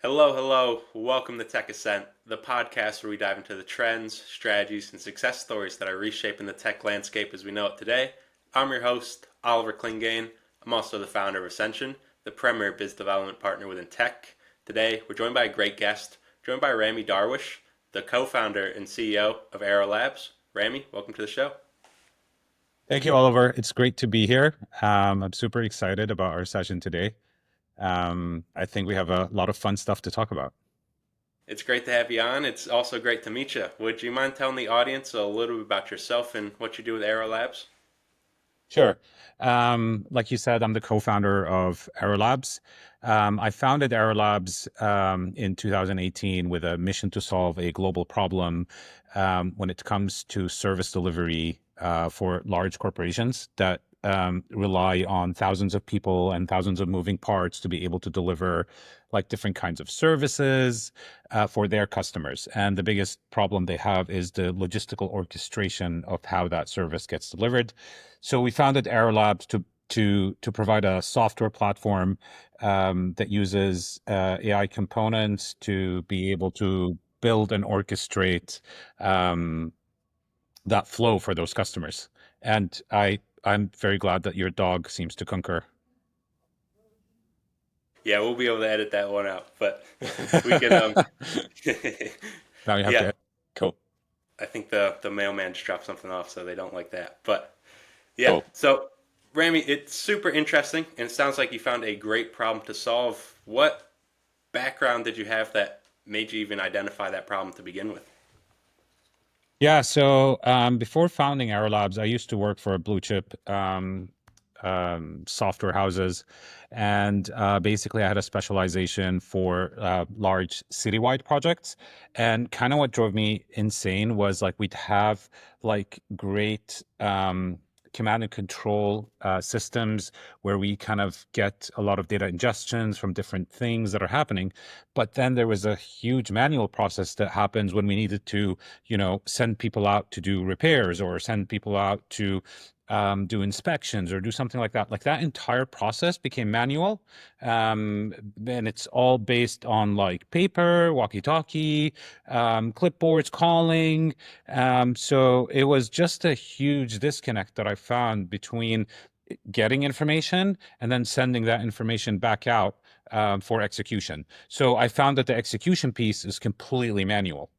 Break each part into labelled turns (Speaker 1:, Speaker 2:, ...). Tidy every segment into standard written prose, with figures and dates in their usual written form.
Speaker 1: Hello, hello. Welcome to Tech Ascent, the podcast where we dive into the trends, strategies, and success stories that are reshaping the tech landscape as we know it today. I'm your host, Oliver Clingain. I'm also the founder of Ascension, the premier biz development partner within tech. Today, we're joined by a great guest, joined by Rami Darwish, the co-founder and CEO of Aero Labs. Rami, welcome to the show.
Speaker 2: Thank you, Oliver. It's great to be here. I'm super excited about our session today. I think we have a lot of fun stuff to talk about.
Speaker 1: It's great to have you on. It's also great to meet you. Would you mind telling the audience a little bit about yourself and what you do with Aero Labs?
Speaker 2: Sure. Like you said, I'm the co-founder of Aero Labs. I founded Aero Labs in 2018 with a mission to solve a global problem when it comes to service delivery for large corporations that rely on thousands of people and thousands of moving parts to be able to deliver like different kinds of services for their customers. And the biggest problem they have is the logistical orchestration of how that service gets delivered. So we founded Aero Labs to provide a software platform that uses AI components to be able to build and orchestrate that flow for those customers. And I'm very glad that your dog seems to concur.
Speaker 1: Yeah, we'll be able to edit that one out, but we can
Speaker 2: Now you have
Speaker 1: yeah,
Speaker 2: to. Cool.
Speaker 1: I think the mailman just dropped something off, so they don't like that. But yeah,
Speaker 2: Cool.
Speaker 1: so Rami, it's super interesting and it sounds like you found a great problem to solve. What background did you have that made you even identify that problem to begin with?
Speaker 2: Yeah, so before founding Aero Labs, I used to work for a blue chip software houses, and basically I had a specialization for large citywide projects. And kind of what drove me insane was like we'd have like great command and control systems where we kind of get a lot of data ingestions from different things that are happening. But then there was a huge manual process that happens when we needed to send people out to do repairs or send people out to do inspections or do something like that. Like that entire process became manual. And it's all based on like paper, walkie-talkie, clipboards, calling. So it was just a huge disconnect that I found between getting information and then sending that information back out for execution. So I found that the execution piece is completely manual.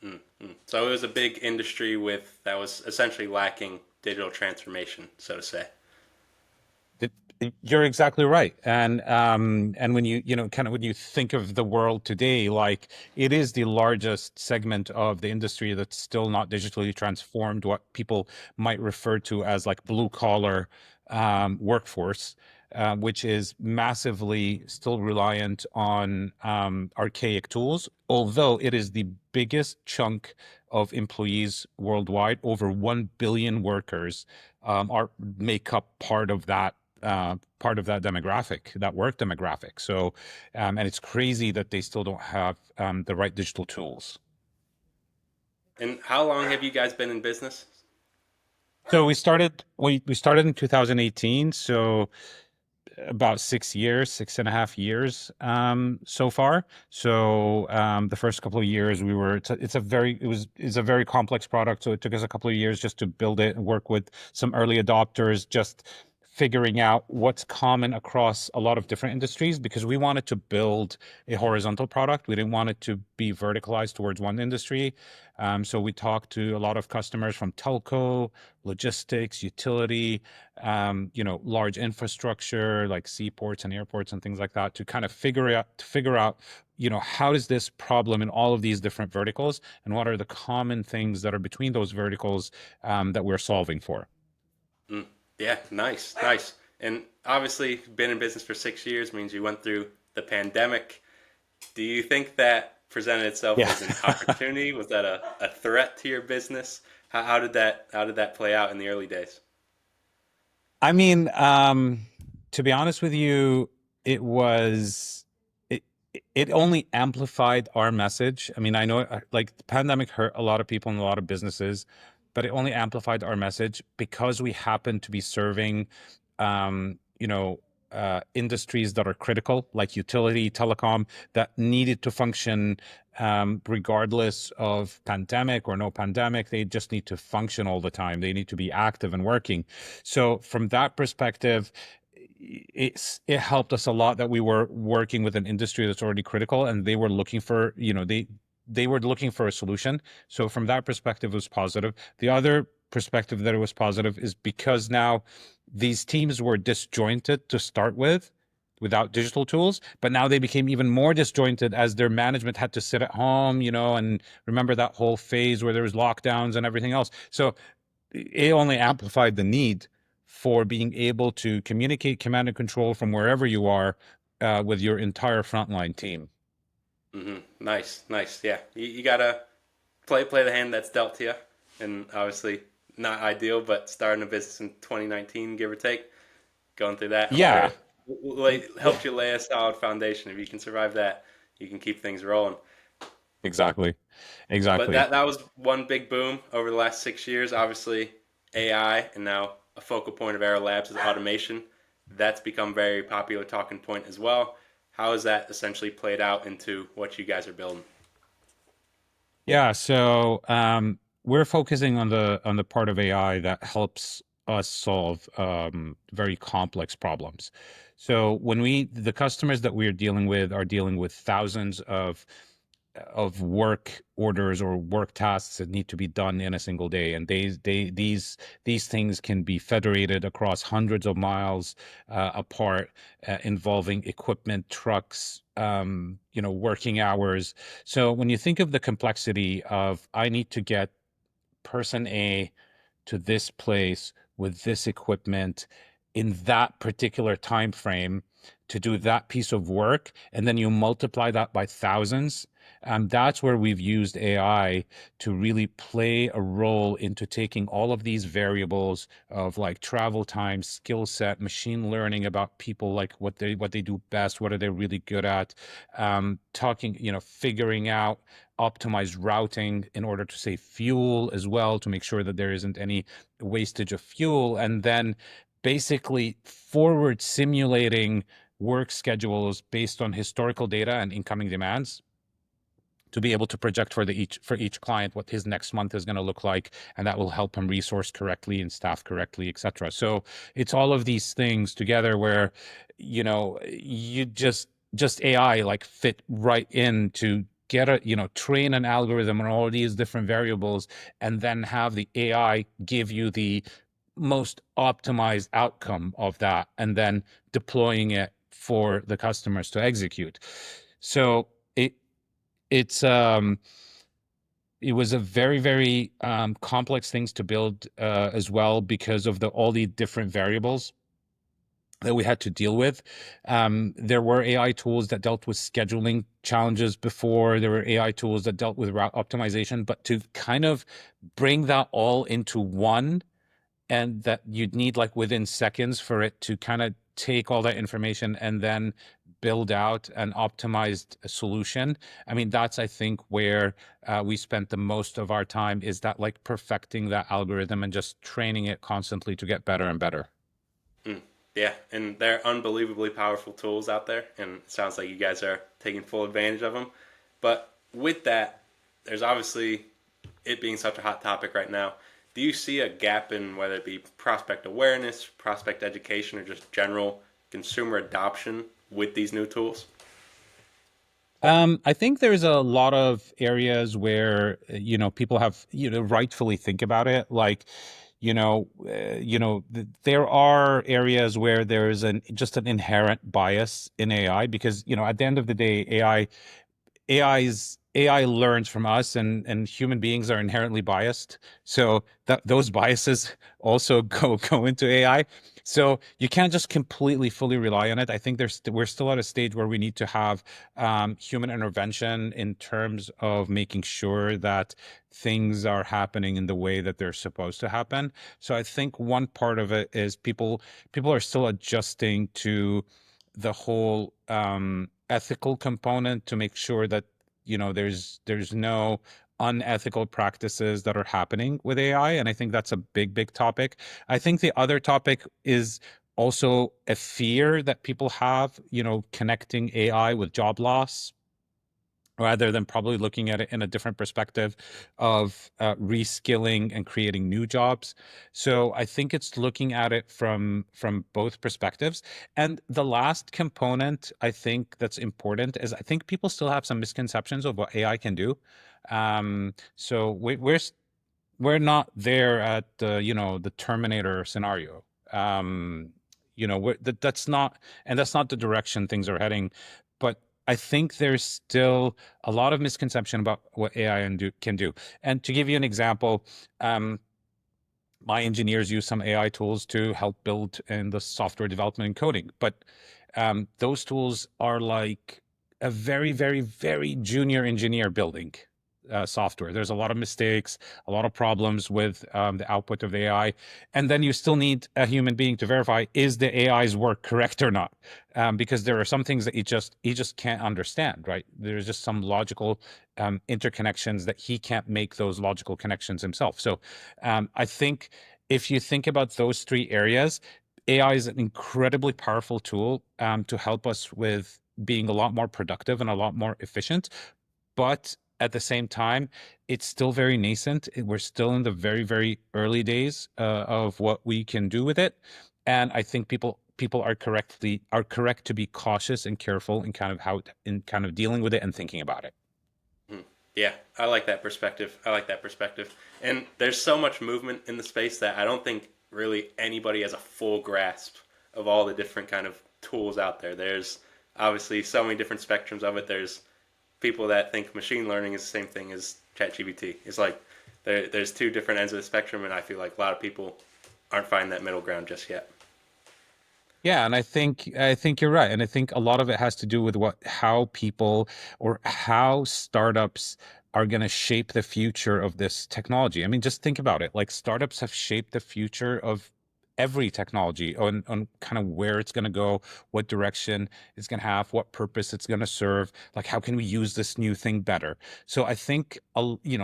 Speaker 1: Mm-hmm. So it was a big industry with that was essentially lacking digital transformation, so to say.
Speaker 2: It- You're exactly right. And when you kind of when you think of the world today, like it is the largest segment of the industry that's still not digitally transformed, what people might refer to as like blue collar workforce, which is massively still reliant on archaic tools, although it is the biggest chunk of employees worldwide. Over 1 billion workers are make up part of that demographic, that work demographic. So, and it's crazy that they still don't have the right digital tools.
Speaker 1: And how long have you guys been in business?
Speaker 2: So we started in 2018. So about 6 years, 6.5 years so far. So the first couple of years we were it's a very complex product. So it took us a couple of years just to build it and work with some early adopters, just figuring out what's common across a lot of different industries because we wanted to build a horizontal product. We didn't want it to be verticalized towards one industry. So we talked to a lot of customers from telco, logistics, utility, large infrastructure like seaports and airports and things like that to kind of figure out, how does this problem in all of these different verticals and what are the common things that are between those verticals that we're solving for.
Speaker 1: Mm. Yeah, nice, nice. And obviously, been in business for 6 years means you went through the pandemic. Do you think that presented itself
Speaker 2: Yeah.
Speaker 1: as an opportunity? Was that a threat to your business? How did that play out in the early days?
Speaker 2: I mean, to be honest with you, it was it it only amplified our message. I mean, I know like the pandemic hurt a lot of people and a lot of businesses, but it only amplified our message because we happened to be serving, um, you know, industries that are critical, like utility, telecom, that needed to function regardless of pandemic or no pandemic. They just need to function all the time. They need to be active and working. So from that perspective, it helped us a lot that we were working with an industry that's already critical, and they were looking for, they were looking for a solution. So from that perspective, it was positive. The other perspective that it was positive is because now these teams were disjointed to start with without digital tools, but now they became even more disjointed as their management had to sit at home, and remember that whole phase where there was lockdowns and everything else. So it only amplified the need for being able to communicate command and control from wherever you are with your entire frontline team.
Speaker 1: Nice, nice. Yeah, you gotta play the hand that's dealt to you, and obviously not ideal, but starting a business in 2019, give or take, going through that, I'm sure
Speaker 2: Yeah,
Speaker 1: it helped you lay a solid foundation. If you can survive that, you can keep things rolling.
Speaker 2: exactly.
Speaker 1: But
Speaker 2: Exactly.
Speaker 1: that was one big boom over the last 6 years. Obviously, AI, and now a focal point of Aero Labs is automation. That's become very popular talking point as well. How has that essentially played out into what you guys are building?
Speaker 2: Yeah, so we're focusing on the part of AI that helps us solve very complex problems. So when the customers that we're dealing with are dealing with thousands of work orders or work tasks that need to be done in a single day, and these things can be federated across hundreds of miles apart, involving equipment, trucks, working hours. So when you think of the complexity of, I need to get person A to this place with this equipment in that particular time frame to do that piece of work, and then you multiply that by thousands, that's where we've used AI to really play a role into taking all of these variables of like travel time, skill set, machine learning about people, like what they do best, what are they really good at, talking, figuring out optimized routing in order to save fuel as well, to make sure that there isn't any wastage of fuel, and then basically forward simulating work schedules based on historical data and incoming demands to be able to project for each client what his next month is going to look like, and that will help him resource correctly and staff correctly, etc. So it's all of these things together where you just AI like fit right in to get train an algorithm on all these different variables, and then have the AI give you the most optimized outcome of that, and then deploying it for the customers to execute. So it's it was a very, very complex things to build as well, because of all the different variables that we had to deal with. There were AI tools that dealt with scheduling challenges before. There were AI tools that dealt with route optimization, but to kind of bring that all into one, and that you'd need like within seconds for it to kind of take all that information and then build out an optimized solution. I mean, that's, I think, where we spent the most of our time, is that like perfecting that algorithm and just training it constantly to get better and better.
Speaker 1: Mm, yeah, and they're unbelievably powerful tools out there, and it sounds like you guys are taking full advantage of them. But with that, there's obviously it being such a hot topic right now. Do you see a gap in whether it be prospect awareness, prospect education, or just general consumer adoption with these new tools?
Speaker 2: I think there's a lot of areas where people have rightfully think about it, like there are areas where there is just an inherent bias in AI, because at the end of the day, AI learns from us, and human beings are inherently biased. So that those biases also go into AI. So you can't just completely fully rely on it. I think we're still at a stage where we need to have human intervention in terms of making sure that things are happening in the way that they're supposed to happen. So I think one part of it is people are still adjusting to the whole ethical component, to make sure that there's no unethical practices that are happening with AI. And I think that's a big topic. I think the other topic is also a fear that people have, connecting AI with job loss, rather than probably looking at it in a different perspective of reskilling and creating new jobs. So I think it's looking at it from both perspectives. And the last component I think that's important is I think people still have some misconceptions of what AI can do. So we're not there at the Terminator scenario. That's not, and that's not the direction things are heading. But I think there's still a lot of misconception about what can do. And to give you an example, my engineers use some AI tools to help build in the software development and coding, but those tools are like a very, very, very junior engineer building software. There's a lot of mistakes, a lot of problems with the output of the AI, and then you still need a human being to verify, is the AI's work correct or not? Because there are some things that he just can't understand, right? There's just some logical interconnections that he can't make those logical connections himself. So I think if you think about those three areas, AI is an incredibly powerful tool to help us with being a lot more productive and a lot more efficient. But at the same time, it's still very nascent. We're still in the very, very early days of what we can do with it. And I think people are correct to be cautious and careful in kind of dealing with it and thinking about it.
Speaker 1: Mhm. Yeah, I like that perspective. I like that perspective. And there's so much movement in the space that I don't think really anybody has a full grasp of all the different kind of tools out there. There's obviously so many different spectrums of it. There's people that think machine learning is the same thing as ChatGPT. It's like there's two different ends of the spectrum, and I feel like a lot of people aren't finding that middle ground just yet.
Speaker 2: Yeah, and I think you're right. And I think a lot of it has to do with how people or how startups are going to shape the future of this technology. I mean, just think about it. Like startups have shaped the future of every technology on kind of where it's going to go, what direction it's going to have, what purpose it's going to serve, like how can we use this new thing better. So I think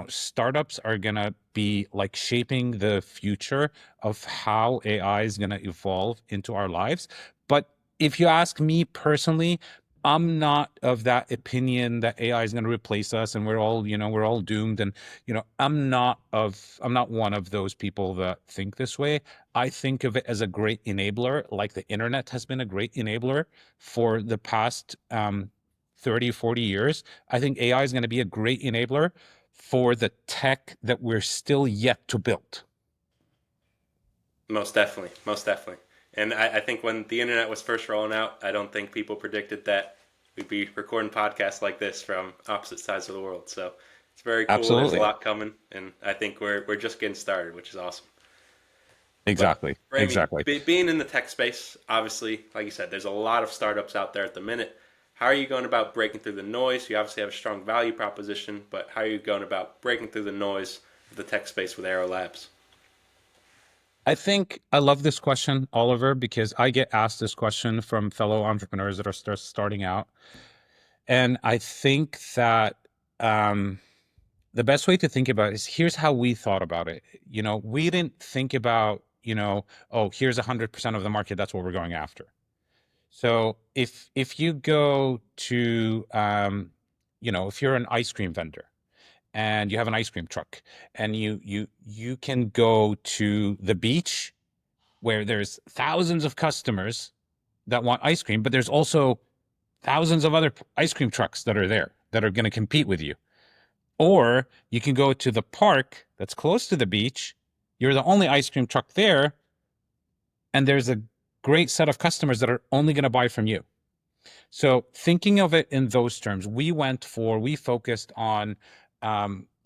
Speaker 2: startups are going to be like shaping the future of how AI is going to evolve into our lives. But if you ask me personally, I'm not of that opinion that AI is going to replace us and we're all doomed. And I'm not one of those people that think this way. I think of it as a great enabler, like the internet has been a great enabler for the past 30, 40 years. I think AI is going to be a great enabler for the tech that we're still yet to build.
Speaker 1: Most definitely, most definitely. And I think when the internet was first rolling out, I don't think people predicted that we'd be recording podcasts like this from opposite sides of the world. So it's very cool. There's a
Speaker 2: Absolutely.
Speaker 1: lot coming, and I think we're just getting started, which is awesome. But
Speaker 2: Exactly.
Speaker 1: Rami,
Speaker 2: Exactly.
Speaker 1: being in the tech space, obviously, like you said, there's a lot of startups out there at the minute. How are you going about breaking through the noise? You obviously have a strong value proposition, but how are you going about breaking through the noise of the tech space with Aero Labs?
Speaker 2: I think I love this question, Oliver, because I get asked this question from fellow entrepreneurs that are starting out. And I think that um, the best way to think about it is here's how we thought about it. We didn't think about, oh, here's 100% of the market. That's what we're going after. So if you go to, if you're an ice cream vendor and you have an ice cream truck and you can go to the beach where there's thousands of customers that want ice cream, but there's also thousands of other ice cream trucks that are there that are going to compete with you. Or you can go to the park that's close to the beach. You're the only ice cream truck there, and there's a great set of customers that are only going to buy from you. So thinking of it in those terms, we focused on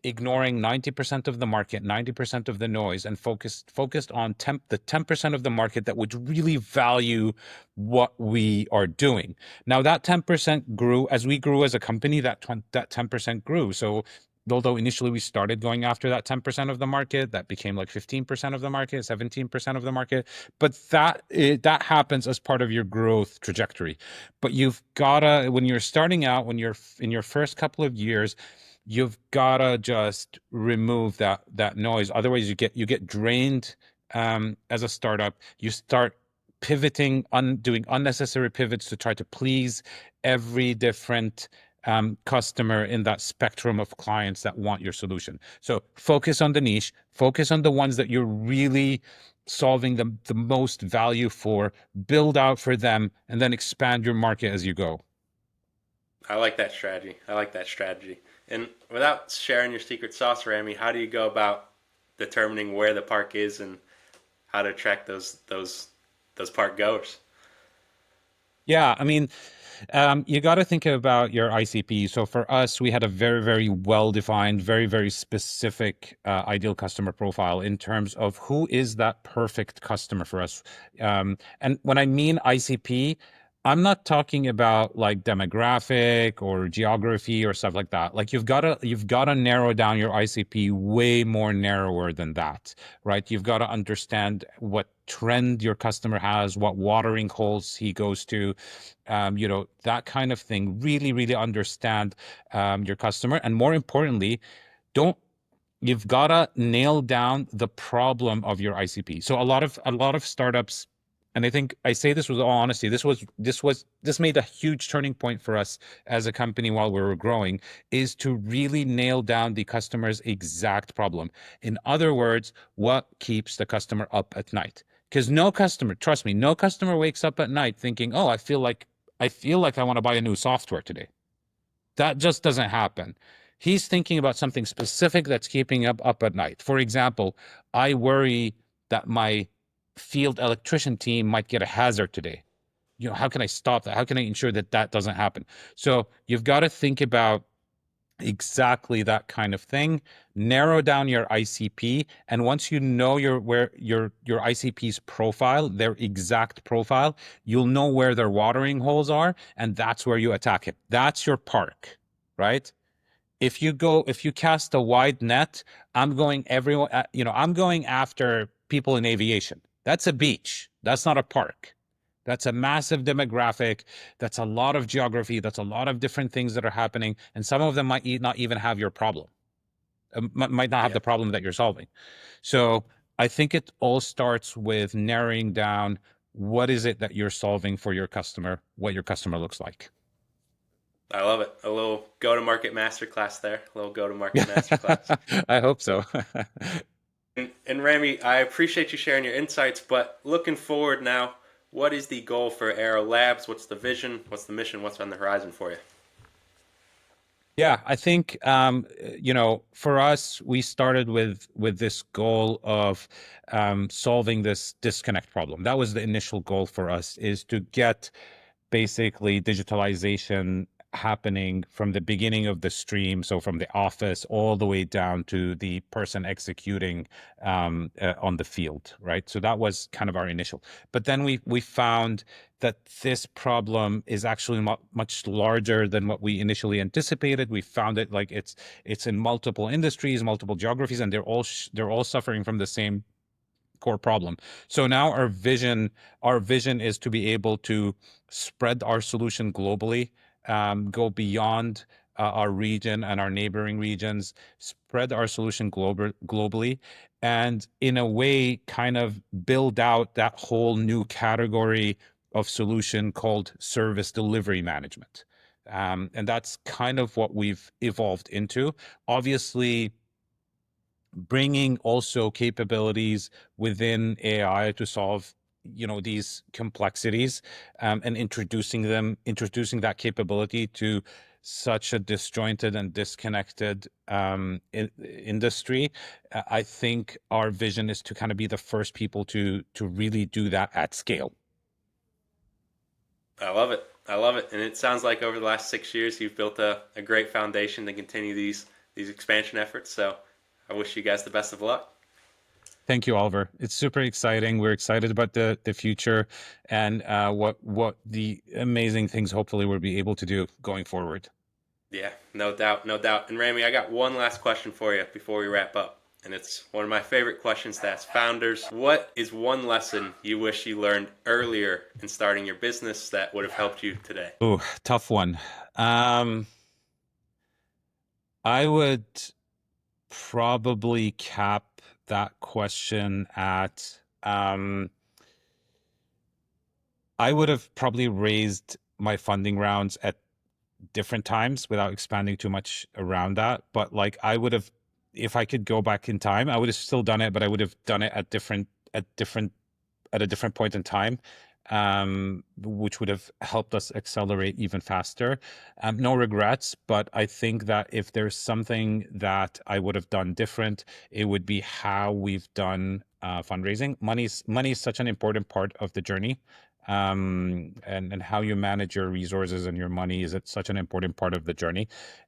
Speaker 2: ignoring 90% of the market, 90% of the noise, and focused on the 10% of the market that would really value what we are doing. Now that 10% grew as we grew as a company. That 10% grew. So although initially we started going after that 10% of the market, that became like 15% of the market, 17% of the market. But that happens as part of your growth trajectory. But you've gotta, when you're starting out, when you're in your first couple of years, you've gotta just remove that noise. Otherwise, you get drained as a startup. You start pivoting, doing unnecessary pivots to try to please every different customer in that spectrum of clients that want your solution. So focus on the niche, focus on the ones that you're really solving the most value for, build out for them, and then expand your market as you go.
Speaker 1: I like that strategy. I like that strategy. And without sharing your secret sauce, Rami, how do you go about determining where the park is and how to attract those park goers?
Speaker 2: Yeah, I mean, you got to think about your ICP. So for us, we had a very, very well-defined, very, very specific ideal customer profile in terms of who is that perfect customer for us. And when I mean ICP, I'm not talking about like demographic or geography or stuff like that. Like you've got to narrow down your ICP way more narrower than that, right? You've got to understand what trend your customer has, what watering holes he goes to, that kind of thing. Really, really understand your customer, and more importantly, don't you've got to nail down the problem of your ICP. So a lot of startups, and I think I say this with all honesty, this made a huge turning point for us as a company while we were growing, is to really nail down the customer's exact problem. In other words, what keeps the customer up at night? Because no customer, trust me, no customer wakes up at night thinking, "Oh, I feel like I want to buy a new software today." That just doesn't happen. He's thinking about something specific that's keeping up at night. For example, I worry that my field electrician team might get a hazard today. How can I stop that? How can I ensure that that doesn't happen? So you've got to think about exactly that kind of thing. Narrow down your ICP, and once you know your ICP's profile, their exact profile, you'll know where their watering holes are, and that's where you attack it. That's your park, right? If you cast a wide net, I'm going after people in aviation. That's a beach. That's not a park. That's a massive demographic. That's a lot of geography. That's a lot of different things that are happening. And some of them might not even have your problem, might not have
Speaker 1: Yeah,
Speaker 2: the problem that you're solving. So I think it all starts with narrowing down what is it that you're solving for your customer, what your customer looks like.
Speaker 1: I love it. A little go-to-market masterclass there. A little go-to-market masterclass.
Speaker 2: I hope so.
Speaker 1: And Rami, I appreciate you sharing your insights, but looking forward now, what is the goal for Aero Labs? What's the vision? What's the mission? What's on the horizon for you?
Speaker 2: Yeah, I think for us, we started with this goal of solving this disconnect problem. That was the initial goal for us, is to get basically digitalization happening from the beginning of the stream, so from the office all the way down to the person executing on the field, right? So that was kind of our initial. But then we found that this problem is actually much larger than what we initially anticipated. We found it like it's in multiple industries, multiple geographies, and they're all suffering from the same core problem. So now our vision is to be able to spread our solution globally, go beyond our region and our neighboring regions, spread our solution globally, and in a way kind of build out that whole new category of solution called service delivery management. And that's kind of what we've evolved into. Obviously, bringing also capabilities within AI to solve these complexities, and introducing that capability to such a disjointed and disconnected industry. I think our vision is to kind of be the first people to really do that at scale.
Speaker 1: I love it. I love it. And it sounds like over the last 6 years, you've built a great foundation to continue these expansion efforts. So I wish you guys the best of luck.
Speaker 2: Thank you, Oliver. It's super exciting. We're excited about the future, and what the amazing things hopefully we'll be able to do going forward.
Speaker 1: Yeah, no doubt, no doubt. And Rami, I got one last question for you before we wrap up. And it's one of my favorite questions to ask founders. What is one lesson you wish you learned earlier in starting your business that would have helped you today?
Speaker 2: Oh, tough one. Um, I would probably cap that question at I would have probably raised my funding rounds at different times without expanding too much around that. But like I would have, if I could go back in time, I would have still done it, but I would have done it at different at a different point in time, which would have helped us accelerate even faster. No regrets, but I think that if there's something that I would have done different, it would be how we've done fundraising. Money is such an important part of the journey. And how you manage your resources and your money is such an important part of the journey.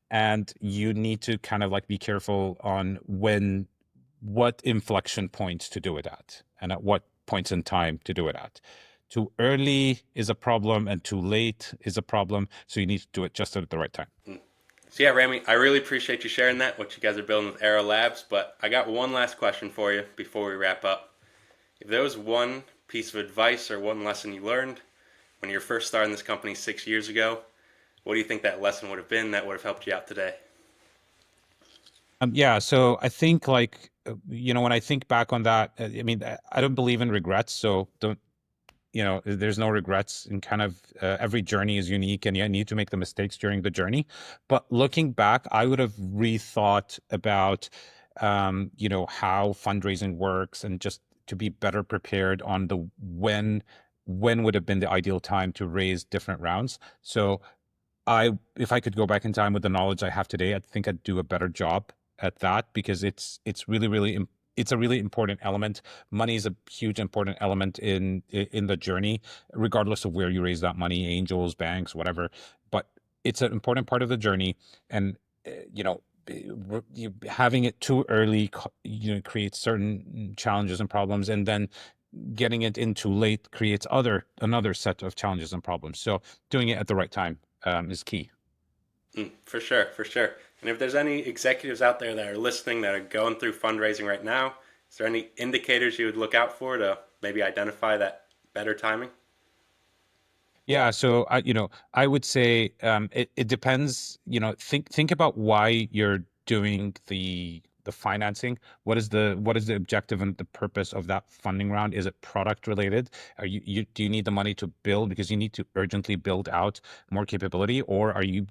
Speaker 2: And you need to kind of like be careful on what inflection points to do it at and at what points in time to do it at. Too early is a problem and too late is a problem. So you need to do it just at the right time.
Speaker 1: So yeah, Rami, I really appreciate you sharing that, what you guys are building with Aero Labs. But I got one last question for you before we wrap up. If there was one piece of advice or one lesson you learned when you were first starting this company 6 years ago, what do you think that lesson would have been that would have helped you out today?
Speaker 2: Yeah, so I think like when I think back on that, I mean, I don't believe in regrets, so don't there's no regrets, and kind of every journey is unique and you need to make the mistakes during the journey. But looking back, I would have rethought about how fundraising works, and just to be better prepared on the when would have been the ideal time to raise different rounds. So if I could go back in time with the knowledge I have today, I think I'd do a better job at that, because it's really it's a really important element. Money is a huge important element in the journey, regardless of where you raise that money, angels, banks, whatever. But it's an important part of the journey, and having it too early, creates certain challenges and problems, and then getting it in too late creates another set of challenges and problems. So doing it at the right time is key.
Speaker 1: For sure, for sure. And if there's any executives out there that are listening that are going through fundraising right now, is there any indicators you would look out for to maybe identify that better timing?
Speaker 2: Yeah, so I would say it depends. Think about why you're doing the financing. What is the objective and the purpose of that funding round? Is it product related? Do you need the money to build because you need to urgently build out more capability, or are you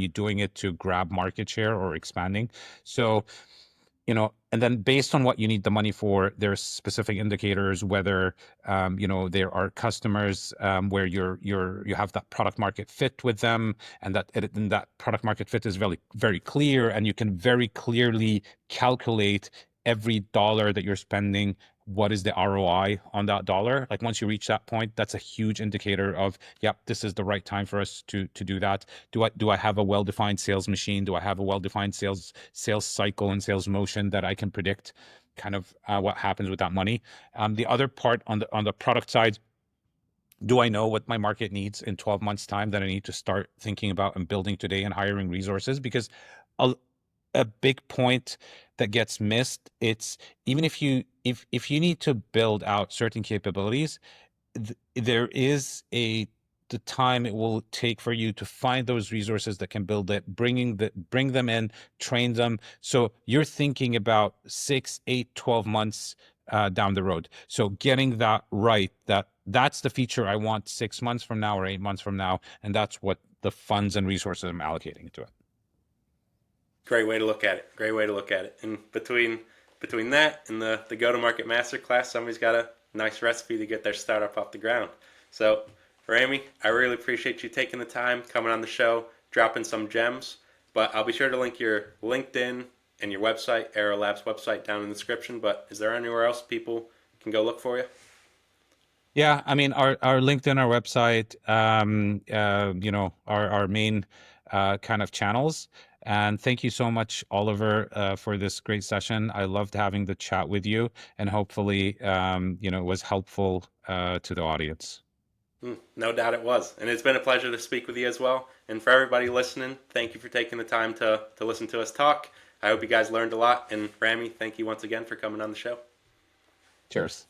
Speaker 2: doing it to grab market share or expanding? So and then based on what you need the money for, there's specific indicators, whether there are customers where you have that product market fit with them, and that product market fit is very very clear, and you can very clearly calculate every dollar that you're spending. What is the ROI on that dollar? Like once you reach that point, that's a huge indicator of, yep, this is the right time for us to do that. Do I have a well-defined sales machine? Do I have a well-defined sales cycle and sales motion that I can predict kind of what happens with that money? The other part on the product side, do I know what my market needs in 12 months time that I need to start thinking about and building today and hiring resources? Because a, a big point that gets missed, it's even if you need to build out certain capabilities, there is the time it will take for you to find those resources that can build it, bring them in, train them. So you're thinking about 6, 8, 12 months down the road. So getting that right, that's the feature I want 6 months from now or 8 months from now, and that's what the funds and resources I'm allocating to it.
Speaker 1: Great way to look at it. Great way to look at it. And between that and the go to market masterclass, somebody's got a nice recipe to get their startup off the ground. So, Rami, I really appreciate you taking the time, coming on the show, dropping some gems. But I'll be sure to link your LinkedIn and your website, Aero Labs website, down in the description. But is there anywhere else people can go look for you?
Speaker 2: Yeah, I mean our LinkedIn, our website, our main kind of channels. And thank you so much, Oliver, for this great session. I loved having the chat with you, and hopefully, it was helpful to the audience.
Speaker 1: No doubt it was. And it's been a pleasure to speak with you as well. And for everybody listening, thank you for taking the time to listen to us talk. I hope you guys learned a lot. And Rami, thank you once again for coming on the show.
Speaker 2: Cheers.